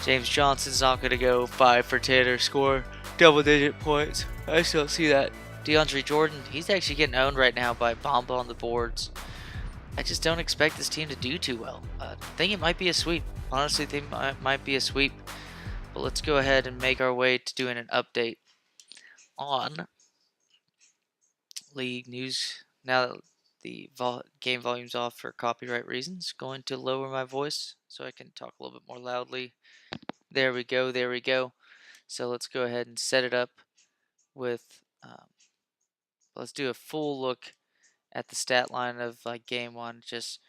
James Johnson's not going to go 5 for 10 or score double-digit points. I still see that. DeAndre Jordan, he's actually getting owned right now by Bamba on the boards. I just don't expect this team to do too well. I think it might be a sweep. Honestly, think it might be a sweep. But let's go ahead and make our way to doing an update on league news. Now that the game volume's off for copyright reasons, going to lower my voice so I can talk a little bit more loudly. There we go. There we go. So let's go ahead and set it up with. Let's do a full look at the stat line of like game one. Just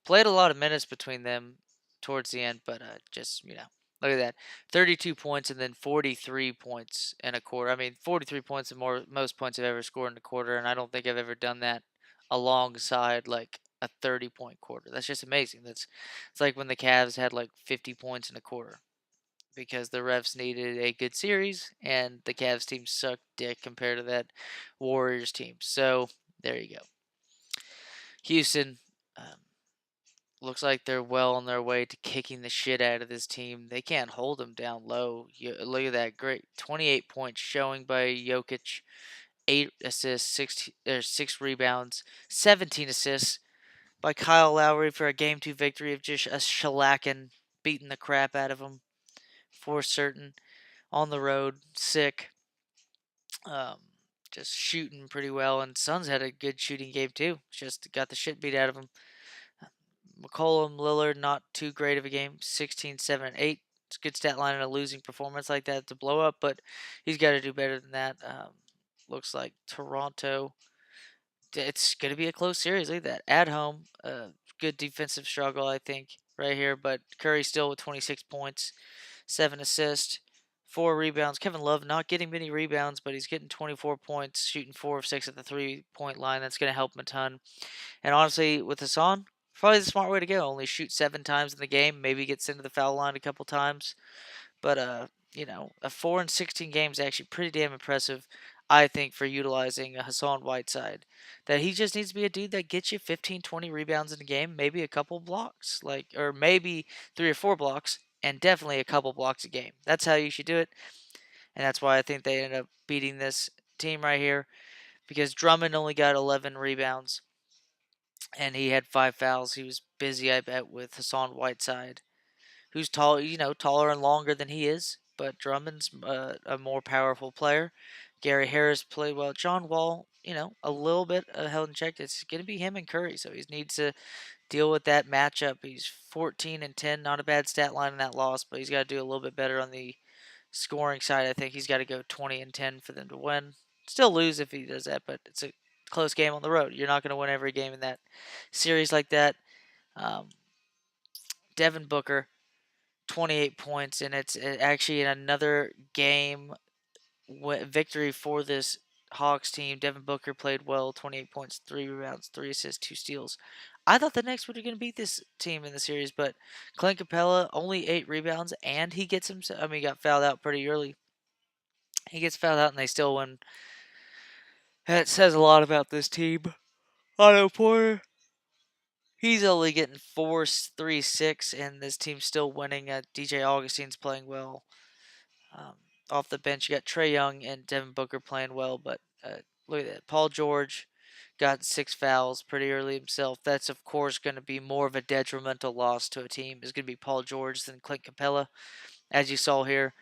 played a lot of minutes between them towards the end, but just look at that, 32 points and then 43 points in a quarter. I mean, 43 points and most points I've ever scored in a quarter, and I don't think I've ever done that alongside like a 30-point quarter. That's just amazing. It's like when the Cavs had like 50 points in a quarter, because the refs needed a good series, and the Cavs team sucked dick compared to that Warriors team. So there you go. Houston, looks like they're well on their way to kicking the shit out of this team. They can't hold them down low. Look at that great 28 points showing by Jokic, 8 assists, 6 rebounds, 17 assists by Kyle Lowry for a Game 2 victory of just a shellacking, beating the crap out of them for certain. On the road, sick. Just shooting pretty well, and Suns had a good shooting game too. Just got the shit beat out of them. McCollum, Lillard, not too great of a game. 16, 7, and 8. It's a good stat line in a losing performance like that to blow up, but he's got to do better than that. Looks like Toronto. It's going to be a close series. Look at that. At home, good defensive struggle, I think, right here. But Curry still with 26 points, 7 assists, 4 rebounds. Kevin Love not getting many rebounds, but he's getting 24 points, shooting 4 of 6 at the 3-point line. That's going to help him a ton. And honestly, with Hassan, probably the smart way to go. Only shoot 7 times in the game. Maybe gets into the foul line a couple times. But, a 4 and 16 game is actually pretty damn impressive, I think, for utilizing Hassan Whiteside. That he just needs to be a dude that gets you 15, 20 rebounds in a game, maybe a couple blocks, or maybe 3 or 4 blocks, and definitely a couple blocks a game. That's how you should do it, and that's why I think they ended up beating this team right here, because Drummond only got 11 rebounds, and he had 5 fouls. He was busy, I bet, with Hassan Whiteside, who's tall, taller and longer than he is, but Drummond's a more powerful player. Gary Harris played well. John Wall, a little bit held in check. It's going to be him and Curry, so he needs to deal with that matchup. He's 14 and 10, not a bad stat line in that loss, but he's got to do a little bit better on the scoring side. I think he's got to go 20 and 10 for them to win. Still lose if he does that, but it's a close game on the road. You're not going to win every game in that series like that. Devin Booker, 28 points, and it's actually in another game victory for this Hawks team. Devin Booker played well, 28 points, 3 rebounds, 3 assists, 2 steals. I thought the Knicks were going to beat this team in the series, but Clint Capella only 8 rebounds, and he gets himself. I mean, he got fouled out pretty early. He gets fouled out, and they still win. That says a lot about this team. Otto Porter, he's only getting 4, 3, 6, and this team's still winning. DJ Augustine's playing well. Off the bench, you got Trae Young and Devin Booker playing well, but look at that. Paul George got 6 fouls pretty early himself. That's, of course, going to be more of a detrimental loss to a team. It's going to be Paul George than Clint Capella, as you saw here.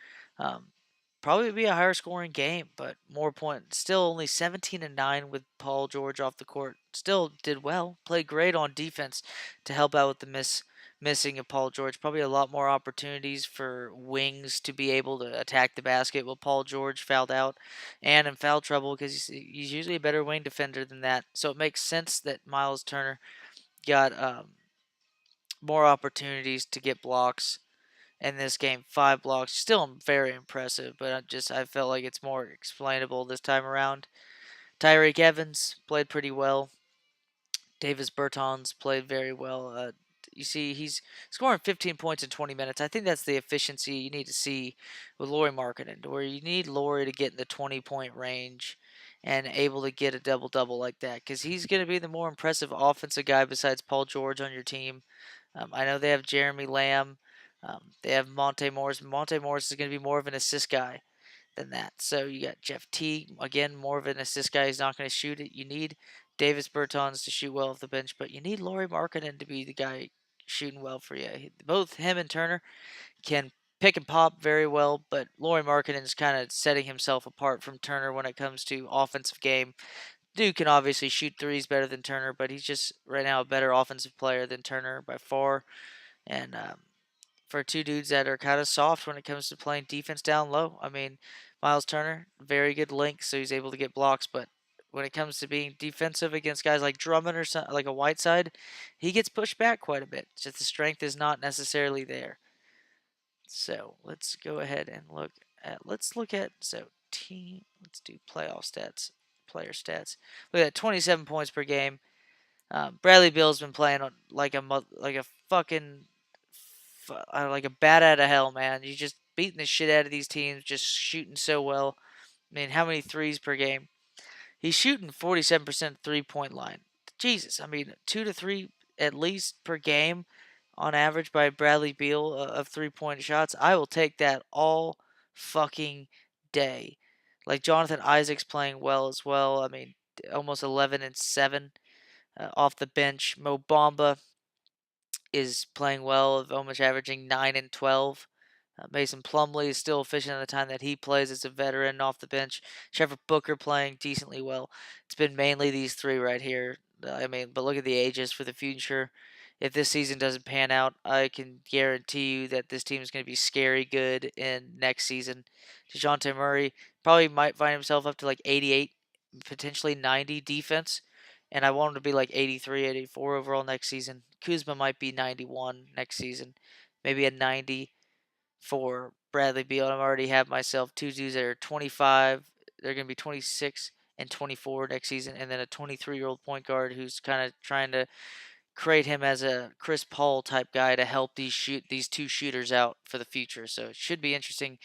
Probably be a higher scoring game, but more points. Still only 17-9 with Paul George off the court. Still did well. Played great on defense to help out with the missing of Paul George. Probably a lot more opportunities for wings to be able to attack the basket. Well, Paul George fouled out and in foul trouble because he's usually a better wing defender than that. So it makes sense that Miles Turner got more opportunities to get blocks in this game. 5 blocks, still very impressive, but I felt like it's more explainable this time around. Tyreek Evans played pretty well. Davis Bertans played very well. You see, he's scoring 15 points in 20 minutes. I think that's the efficiency you need to see with Lauri Markkanen, where you need Lauri to get in the 20-point range and able to get a double-double like that, because he's going to be the more impressive offensive guy besides Paul George on your team. I know they have Jeremy Lamb. They have Monte Morris. Monte Morris is going to be more of an assist guy than that. So you got Jeff Teague, again, more of an assist guy. He's not going to shoot it. You need Davis Bertans to shoot well off the bench, but you need Lauri Markkanen to be the guy shooting well for you. Both him and Turner can pick and pop very well, but Lauri Markkanen is kind of setting himself apart from Turner when it comes to offensive game. Dude can obviously shoot threes better than Turner, but he's just right now a better offensive player than Turner by far. And for 2 dudes that are kind of soft when it comes to playing defense down low. I mean, Miles Turner, very good link, so he's able to get blocks, but when it comes to being defensive against guys like Drummond or like a Whiteside, he gets pushed back quite a bit. Just the strength is not necessarily there. So let's go ahead and let's look at team. Let's do playoff stats, player stats. Look at that, 27 points per game. Bradley Beal's been playing like a fucking like a bat out of hell, man. You're just beating the shit out of these teams, just shooting so well. I mean, how many threes per game? He's shooting 47% 3-point line. Jesus, I mean, 2 to 3 at least per game on average by Bradley Beal of 3-point shots. I will take that all fucking day. Like Jonathan Isaac's playing well as well. I mean, almost 11 and 7 off the bench. Mo Bamba is playing well, almost averaging 9 and 12. Mason Plumlee is still efficient at the time that he plays as a veteran off the bench. Trevor Booker playing decently well. It's been mainly these 3 right here. I mean, but look at the ages for the future. If this season doesn't pan out, I can guarantee you that this team is going to be scary good in next season. DeJounte Murray probably might find himself up to like 88, potentially 90 defense. And I want him to be like 83, 84 overall next season. Kuzma might be 91 next season. Maybe a 90 for Bradley Beal. I already have myself 2 dudes that are 25. They're going to be 26 and 24 next season. And then a 23-year-old point guard who's kind of trying to create him as a Chris Paul type guy to help these 2 shooters out for the future. So it should be interesting.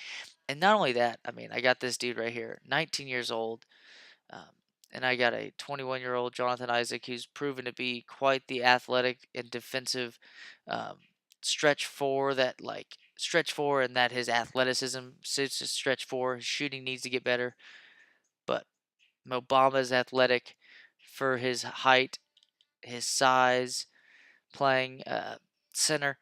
And not only that, I mean, I got this dude right here, 19 years old. And I got a 21-year-old Jonathan Isaac who's proven to be quite the athletic and defensive stretch four, and that his athleticism suits a stretch four. His shooting needs to get better. But Mo Bamba is athletic for his height, his size, playing center.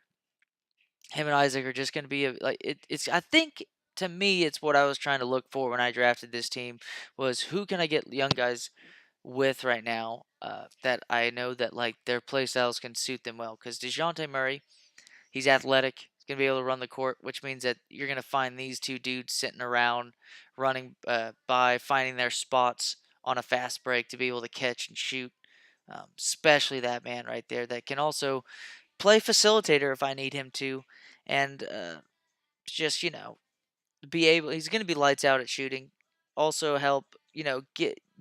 Him and Isaac are just going to be I think to me, it's what I was trying to look for when I drafted this team was who can I get young guys with right now that I know that like their play styles can suit them well. Because DeJounte Murray, he's athletic. He's going to be able to run the court, which means that you're going to find these 2 dudes sitting around running by, finding their spots on a fast break to be able to catch and shoot. Especially that man right there that can also play facilitator if I need him to. And just, he's going to be lights out at shooting. Also help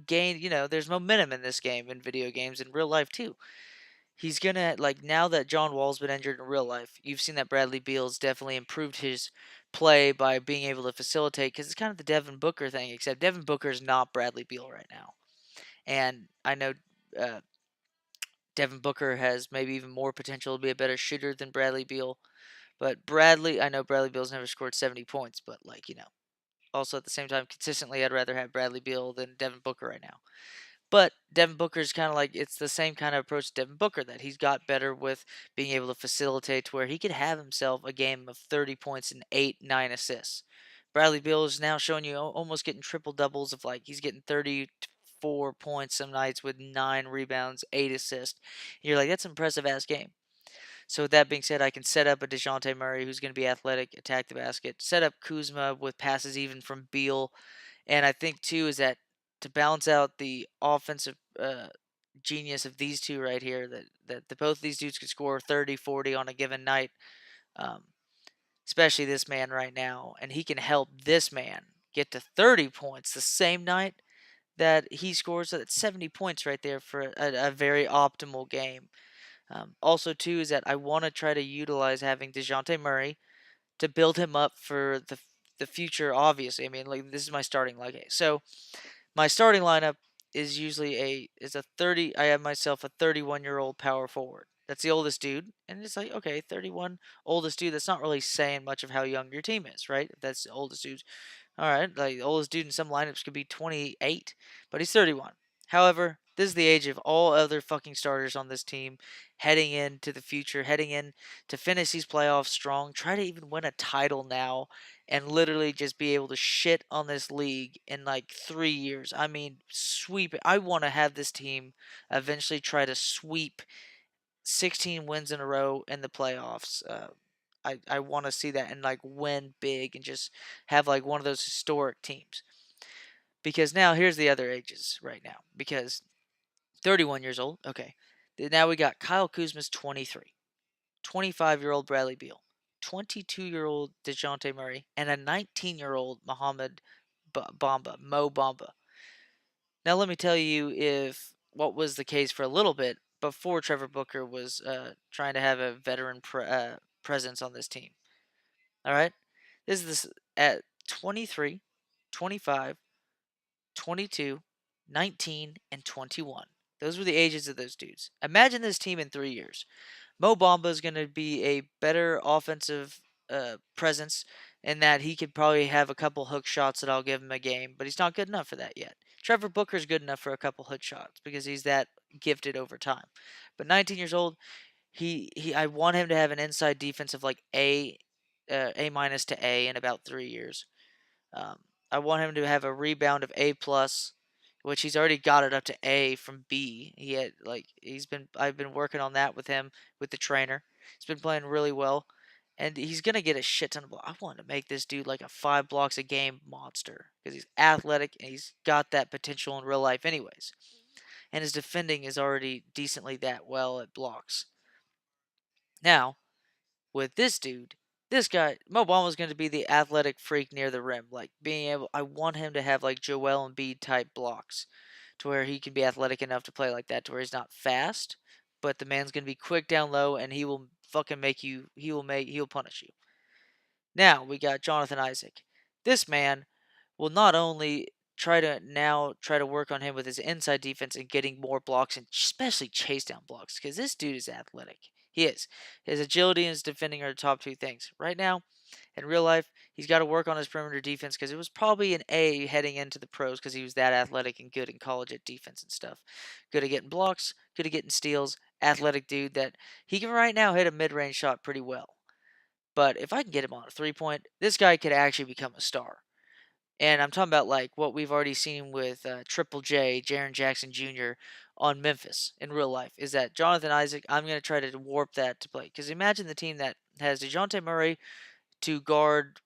gain, there's momentum in this game in video games in real life too. He's gonna like now that John Wall's been injured in real life, you've seen that Bradley Beal's definitely improved his play by being able to facilitate because it's kind of the Devin Booker thing, except Devin Booker is not Bradley Beal right now. And I know uh, Devin Booker has maybe even more potential to be a better shooter than Bradley Beal. But I know Bradley Beal's never scored 70 points, but also at the same time, consistently, I'd rather have Bradley Beal than Devin Booker right now. But Devin Booker's kind of like, it's the same kind of approach to Devin Booker that he's got better with being able to facilitate to where he could have himself a game of 30 points and 8, 9 assists. Bradley Beal is now showing you almost getting triple doubles of like he's getting 34 points some nights with 9 rebounds, 8 assists. And you're like, that's an impressive ass game. So with that being said, I can set up a DeJounte Murray who's going to be athletic, attack the basket, set up Kuzma with passes even from Beal. And I think too is that to balance out the offensive genius of these two right here, that both of these dudes could score 30, 40 on a given night, um, especially this man right now. And he can help this man get to 30 points the same night that he scores. That's 70 points right there for a very optimal game. Also, too, is that I want to try to utilize having DeJounte Murray to build him up for the future. Obviously, I mean, like this is my starting lineup. Okay, so my starting lineup is usually a 30. I have myself a 31-year-old power forward. That's the oldest dude, and it's like okay, 31 oldest dude. That's not really saying much of how young your team is, right? If that's the oldest dude. All right, like the oldest dude in some lineups could be 28, but he's 31. However, this is the age of all other fucking starters on this team heading into the future, heading in to finish these playoffs strong, try to even win a title now, and literally just be able to shit on this league in like 3 years. I mean, sweep it. I want to have this team eventually try to sweep 16 wins in a row in the playoffs. I want to see that and like win big and just have like one of those historic teams. Because now here's the other ages right now. Because 31 years old, okay. Now we got Kyle Kuzma's 23, 25-year-old Bradley Beal, 22-year-old DeJounte Murray, and a 19-year-old Mohamed Mo Bamba. Now let me tell you if what was the case for a little bit before Trevor Booker was trying to have a veteran presence on this team. All right. This at 23, 25, 22, 19, and 21. Those were the ages of those dudes. Imagine this team in 3 years. Mo Bamba is going to be a better offensive presence in that he could probably have a couple hook shots that I'll give him a game, but he's not good enough for that yet. Trevor Booker's good enough for a couple hook shots because he's that gifted over time. But 19 years old, I want him to have an inside defense of like A minus to A in about 3 years. Um, I want him to have a rebound of A plus, which he's already got it up to A from B. I've been working on that with him with the trainer. He's been playing really well, and he's gonna get a shit ton of blocks. I want to make this dude like a 5 blocks a game monster because he's athletic and he's got that potential in real life, anyways. And his defending is already decently that well at blocks. Now, with this dude, this guy, Mo Bamba going to be the athletic freak near the rim. Like I want him to have like Joel Embiid type blocks, to where he can be athletic enough to play like that, to where he's not fast, but the man's going to be quick down low, and he will fucking make you. He'll punish you. Now we got Jonathan Isaac. This man will not only try to work on him with his inside defense and getting more blocks and especially chase down blocks because this dude is athletic. He is. His agility and his defending are the top two things. Right now, in real life, he's got to work on his perimeter defense because it was probably an A heading into the pros because he was that athletic and good in college at defense and stuff. Good at getting blocks, good at getting steals, athletic dude that he can right now hit a mid-range shot pretty well. But if I can get him on a three-point, this guy could actually become a star. And I'm talking about like what we've already seen with Triple J, Jaren Jackson Jr. on Memphis in real life. Is that Jonathan Isaac? I'm going to try to warp that to play. Because imagine the team that has DeJounte Murray to guard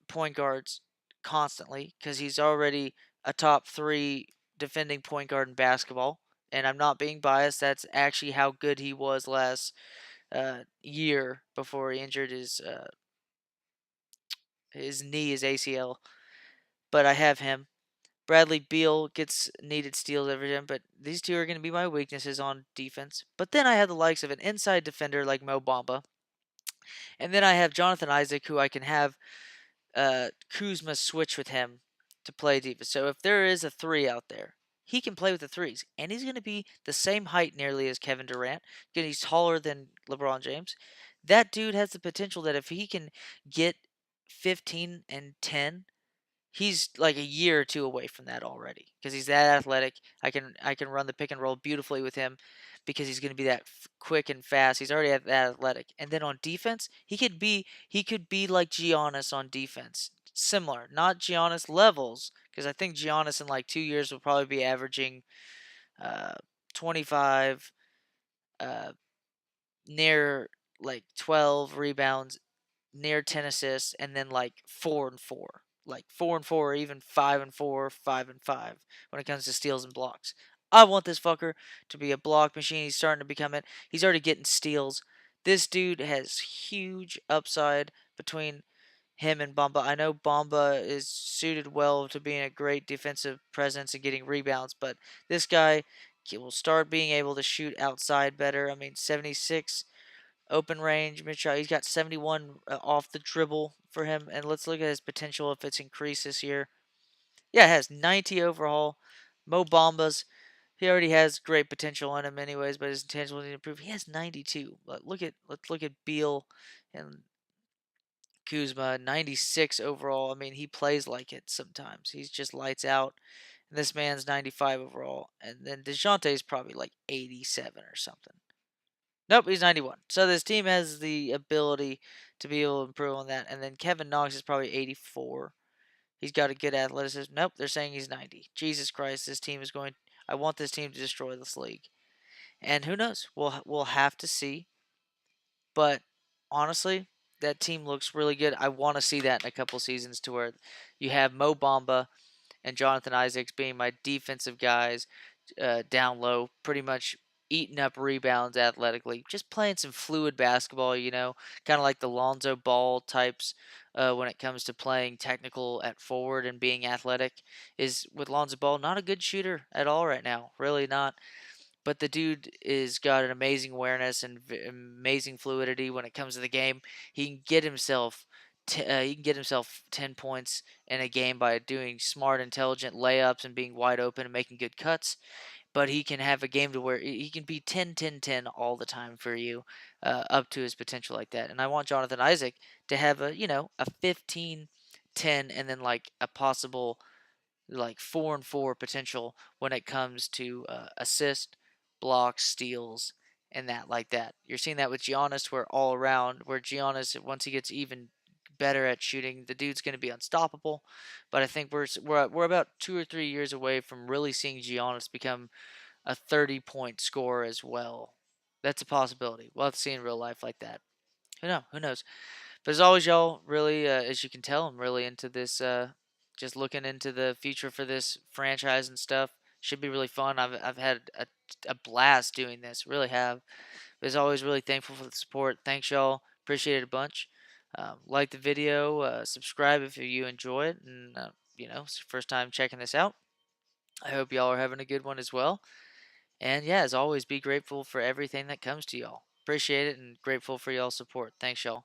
point guards constantly. Because he's already a top 3 defending point guard in basketball. And I'm not being biased. That's actually how good he was last year before he injured his knee, his ACL. But I have him. Bradley Beal gets needed steals every time, but these two are going to be my weaknesses on defense. But then I have the likes of an inside defender like Mo Bamba. And then I have Jonathan Isaac, who I can have Kuzma switch with him to play defense. So if there is a 3 out there, he can play with the threes. And he's going to be the same height nearly as Kevin Durant, because he's taller than LeBron James. That dude has the potential that if he can get 15 and 10, he's like a year or two away from that already, because he's that athletic. I can run the pick and roll beautifully with him, because he's going to be that quick and fast. He's already that athletic. And then on defense, he could be like Giannis on defense. Similar, not Giannis levels, because I think Giannis in like 2 years will probably be averaging 25, uh, near like 12 rebounds, near 10 assists, and then like 4 and 4. Like 4 and 4, or even 5 and 4, 5 and 5 when it comes to steals and blocks. I want this fucker to be a block machine. He's starting to become it. He's already getting steals. This dude has huge upside between him and Bamba. I know Bamba is suited well to being a great defensive presence and getting rebounds, but this guy will start being able to shoot outside better. I mean, 76 open range mid shot. He's got 71 off the dribble for him, and let's look at his potential if it's increased this year. Yeah, it has 90 overall. Mo Bamba's, he already has great potential in him anyways, but his intangibles need to improve. He has 92. But let's look at Beal and Kuzma, 96 overall. I mean, he plays like it sometimes. He's just lights out. And this man's 95 overall. And then DeJounte's probably like 87 or something. Nope, he's 91. So this team has the ability to be able to improve on that. And then Kevin Knox is probably 84. He's got a good athleticism. Nope, they're saying he's 90. Jesus Christ, this team is going. I want this team to destroy this league. And who knows? We'll have to see. But honestly, that team looks really good. I want to see that in a couple seasons, to where you have Mo Bamba and Jonathan Isaacs being my defensive guys, down low, pretty much eating up rebounds athletically, just playing some fluid basketball, kind of like the Lonzo Ball types, when it comes to playing technical at forward and being athletic. Is with Lonzo Ball, not a good shooter at all right now, really not. But the dude is got an amazing awareness and amazing fluidity when it comes to the game. He can get himself 10 points in a game by doing smart, intelligent layups and being wide open and making good cuts. But he can have a game to where he can be 10, 10, 10 all the time for you, up to his potential like that. And I want Jonathan Isaac to have a 15, 10, and then like a possible like 4 and 4 potential when it comes to assist, blocks, steals, and that like that. You're seeing that with Giannis, where all around, where Giannis, once he gets even better at shooting, the dude's going to be unstoppable. But I think we're about 2 or 3 years away from really seeing Giannis become a 30-point scorer as well. That's a possibility. We'll have to see in real life like that. Who knows? Who knows? But as always, y'all, really, as you can tell, I'm really into this. Just looking into the future for this franchise and stuff. Should be really fun. I've had a blast doing this. Really have. But as always, really thankful for the support. Thanks, y'all. Appreciate it a bunch. Like the video, subscribe if you enjoy it, and it's your first time checking this out. I hope y'all are having a good one as well. And yeah, as always, be grateful for everything that comes to y'all. Appreciate it and grateful for y'all's support. Thanks, y'all.